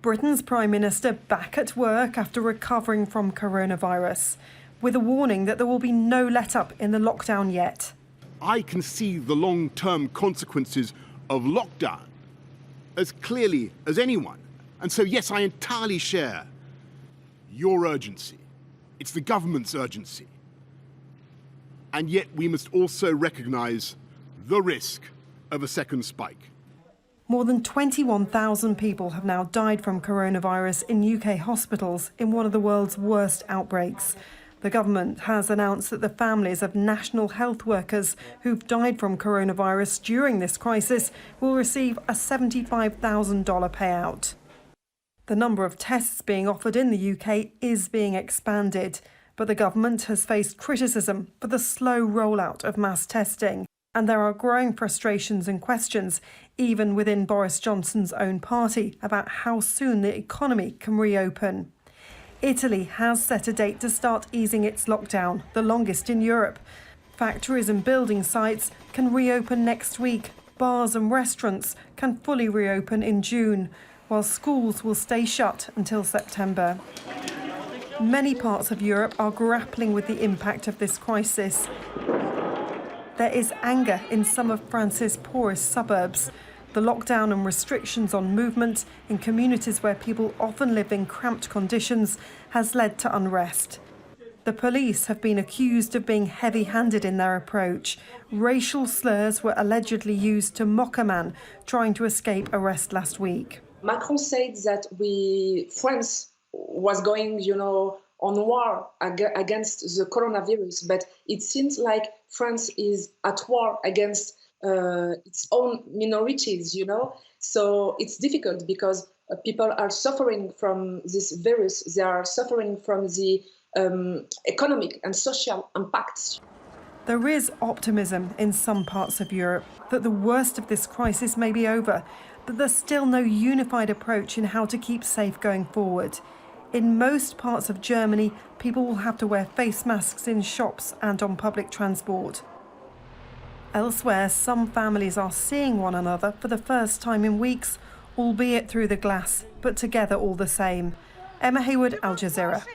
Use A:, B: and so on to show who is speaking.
A: Britain's Prime Minister back at work after recovering from coronavirus, with a warning that there will be no let-up in the lockdown yet.
B: I can see the long-term consequences of lockdown as clearly as anyone. And so, yes, I entirely share your urgency. It's the government's urgency. And yet we must also recognise the risk of a second spike.
A: More than 21,000 people have now died from coronavirus in UK hospitals in one of the world's worst outbreaks. The government has announced that the families of national health workers who've died from coronavirus during this crisis will receive a $75,000 payout. The number of tests being offered in the UK is being expanded, but the government has faced criticism for the slow rollout of mass testing. And there are growing frustrations and questions, even within Boris Johnson's own party, about how soon the economy can reopen. Italy has set a date to start easing its lockdown, the longest in Europe. Factories and building sites can reopen next week. Bars and restaurants can fully reopen in June, while schools will stay shut until September. Many parts of Europe are grappling with the impact of this crisis. There is anger in some of France's poorest suburbs. The lockdown and restrictions on movement in communities where people often live in cramped conditions has led to unrest. The police have been accused of being heavy-handed in their approach. Racial slurs were allegedly used to mock a man trying to escape arrest last week.
C: Macron said that France was going, on war against the coronavirus, but it seems like France is at war against its own minorities, So it's difficult because people are suffering from this virus. They are suffering from the economic and social impacts.
A: There is optimism in some parts of Europe that the worst of this crisis may be over, but there's still no unified approach in how to keep safe going forward. In most parts of Germany, people will have to wear face masks in shops and on public transport. Elsewhere, some families are seeing one another for the first time in weeks, albeit through the glass, but together all the same. Emma Hayward, Al Jazeera.